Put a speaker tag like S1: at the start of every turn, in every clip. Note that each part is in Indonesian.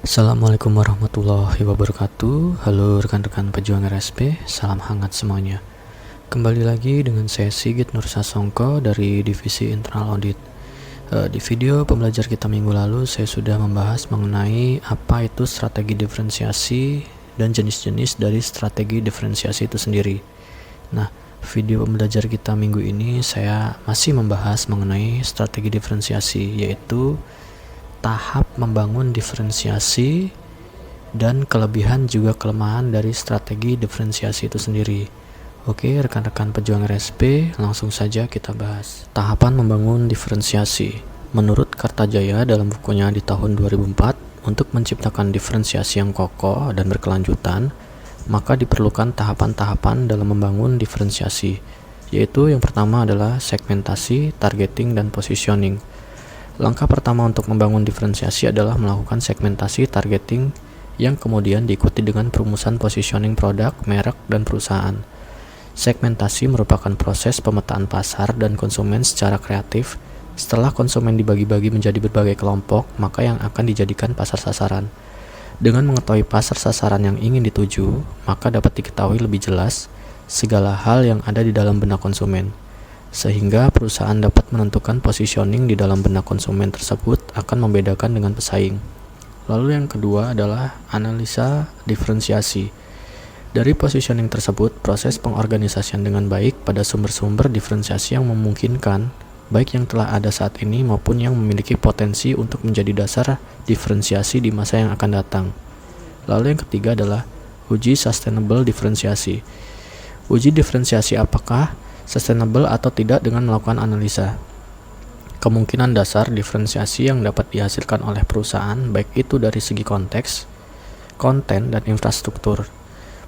S1: Assalamualaikum warahmatullahi wabarakatuh. Halo rekan-rekan pejuang RSP, salam hangat semuanya. Kembali lagi dengan saya Sigit Nursasongko dari Divisi Internal Audit. Di video pembelajar kita minggu lalu, saya sudah membahas mengenai apa itu strategi diferensiasi dan jenis-jenis dari strategi diferensiasi itu sendiri. Nah, video pembelajar kita minggu ini saya masih membahas mengenai strategi diferensiasi, yaitu tahap membangun diferensiasi dan kelebihan juga kelemahan dari strategi diferensiasi itu sendiri. Oke, rekan-rekan pejuang RSP, langsung saja kita bahas. Tahapan membangun diferensiasi. Menurut Kartajaya dalam bukunya di tahun 2004, untuk menciptakan diferensiasi yang kokoh dan berkelanjutan, maka diperlukan tahapan-tahapan dalam membangun diferensiasi, yaitu yang pertama adalah segmentasi, targeting, dan positioning. Langkah pertama untuk membangun diferensiasi adalah melakukan segmentasi targeting yang kemudian diikuti dengan perumusan positioning produk, merek, dan perusahaan. Segmentasi merupakan proses pemetaan pasar dan konsumen secara kreatif. Setelah konsumen dibagi-bagi menjadi berbagai kelompok, maka yang akan dijadikan pasar sasaran. Dengan mengetahui pasar sasaran yang ingin dituju, maka dapat diketahui lebih jelas segala hal yang ada di dalam benak konsumen, sehingga perusahaan dapat menentukan positioning di dalam benak konsumen tersebut akan membedakan dengan pesaing. Lalu yang kedua adalah analisa diferensiasi. Dari positioning tersebut, proses pengorganisasian dengan baik pada sumber-sumber diferensiasi yang memungkinkan, baik yang telah ada saat ini maupun yang memiliki potensi untuk menjadi dasar diferensiasi di masa yang akan datang. Lalu yang ketiga adalah uji sustainable diferensiasi. Uji diferensiasi apakah sustainable atau tidak dengan melakukan analisa kemungkinan dasar diferensiasi yang dapat dihasilkan oleh perusahaan, baik itu dari segi konteks, konten, dan infrastruktur.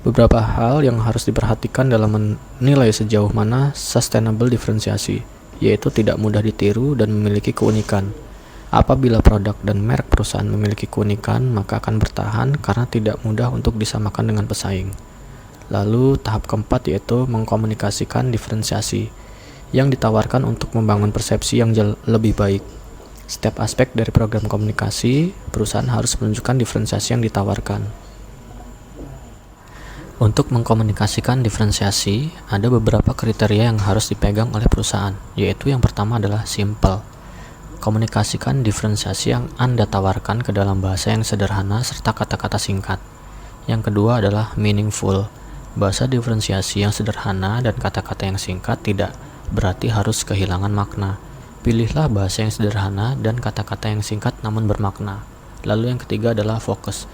S1: Beberapa hal yang harus diperhatikan dalam menilai sejauh mana sustainable diferensiasi, yaitu tidak mudah ditiru dan memiliki keunikan. Apabila produk dan merek perusahaan memiliki keunikan, maka akan bertahan karena tidak mudah untuk disamakan dengan pesaing. Lalu tahap keempat yaitu mengkomunikasikan diferensiasi yang ditawarkan untuk membangun persepsi yang lebih baik. Setiap aspek dari program komunikasi, perusahaan harus menunjukkan diferensiasi yang ditawarkan. Untuk mengkomunikasikan diferensiasi, ada beberapa kriteria yang harus dipegang oleh perusahaan, yaitu yang pertama adalah simple. Komunikasikan diferensiasi yang Anda tawarkan ke dalam bahasa yang sederhana serta kata-kata singkat. Yang kedua adalah meaningful. Bahasa diferensiasi yang sederhana dan kata-kata yang singkat tidak berarti harus kehilangan makna. Pilihlah bahasa yang sederhana dan kata-kata yang singkat namun bermakna. Lalu yang ketiga adalah fokus.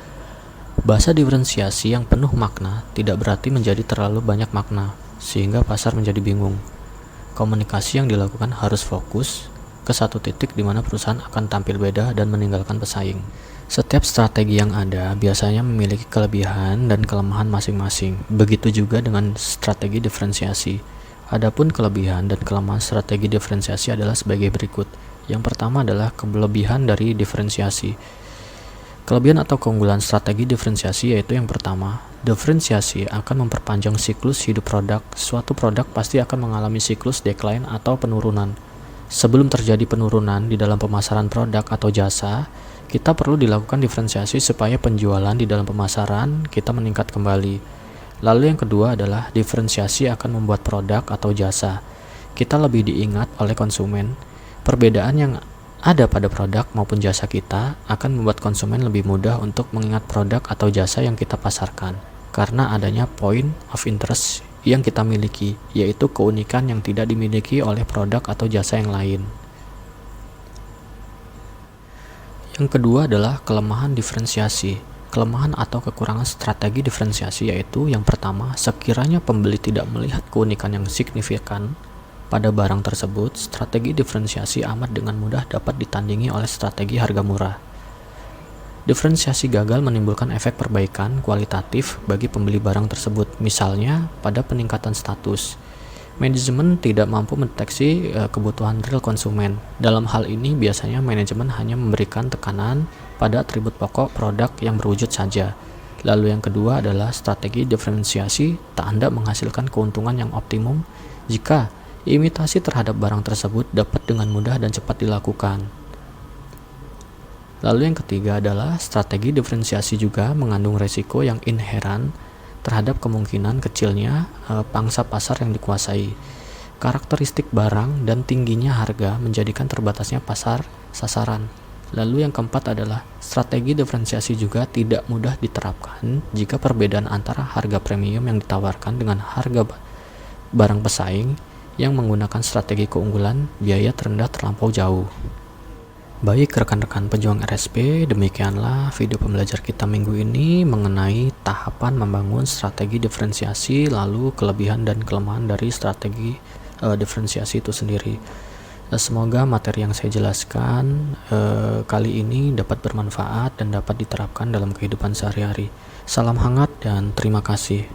S1: Bahasa diferensiasi yang penuh makna tidak berarti menjadi terlalu banyak makna, sehingga pasar menjadi bingung. Komunikasi yang dilakukan harus fokus ke satu titik di mana perusahaan akan tampil beda dan meninggalkan pesaing. Setiap strategi yang ada biasanya memiliki kelebihan dan kelemahan masing-masing. Begitu juga dengan strategi diferensiasi. Adapun kelebihan dan kelemahan strategi diferensiasi adalah sebagai berikut. Yang pertama adalah kelebihan dari diferensiasi. Kelebihan atau keunggulan strategi diferensiasi yaitu yang pertama, diferensiasi akan memperpanjang siklus hidup produk. Suatu produk pasti akan mengalami siklus decline atau penurunan. Sebelum terjadi penurunan di dalam pemasaran produk atau jasa, kita perlu dilakukan diferensiasi supaya penjualan di dalam pemasaran kita meningkat kembali. Lalu yang kedua adalah diferensiasi akan membuat produk atau jasa kita lebih diingat oleh konsumen. Perbedaan yang ada pada produk maupun jasa kita akan membuat konsumen lebih mudah untuk mengingat produk atau jasa yang kita pasarkan karena adanya point of interest yang kita miliki, yaitu keunikan yang tidak dimiliki oleh produk atau jasa yang lain. Yang kedua adalah kelemahan diferensiasi. Kelemahan atau kekurangan strategi diferensiasi yaitu yang pertama, sekiranya pembeli tidak melihat keunikan yang signifikan pada barang tersebut, strategi diferensiasi amat dengan mudah dapat ditandingi oleh strategi harga murah. Diferensiasi gagal menimbulkan efek perbaikan kualitatif bagi pembeli barang tersebut, misalnya pada peningkatan status. Manajemen tidak mampu mendeteksi kebutuhan real konsumen. Dalam hal ini, biasanya manajemen hanya memberikan tekanan pada atribut pokok produk yang berwujud saja. Lalu yang kedua adalah strategi diferensiasi tak hendak menghasilkan keuntungan yang optimum jika imitasi terhadap barang tersebut dapat dengan mudah dan cepat dilakukan. Lalu yang ketiga adalah strategi diferensiasi juga mengandung resiko yang inheran terhadap kemungkinan kecilnya pangsa pasar yang dikuasai. Karakteristik barang dan tingginya harga menjadikan terbatasnya pasar sasaran. Lalu yang keempat adalah strategi diferensiasi juga tidak mudah diterapkan jika perbedaan antara harga premium yang ditawarkan dengan harga barang pesaing yang menggunakan strategi keunggulan biaya terendah terlampau jauh. Baik rekan-rekan pejuang RSP, demikianlah video pembelajar kita minggu ini mengenai tahapan membangun strategi diferensiasi, lalu kelebihan dan kelemahan dari strategi diferensiasi itu sendiri. Semoga materi yang saya jelaskan kali ini dapat bermanfaat dan dapat diterapkan dalam kehidupan sehari-hari. Salam hangat dan terima kasih.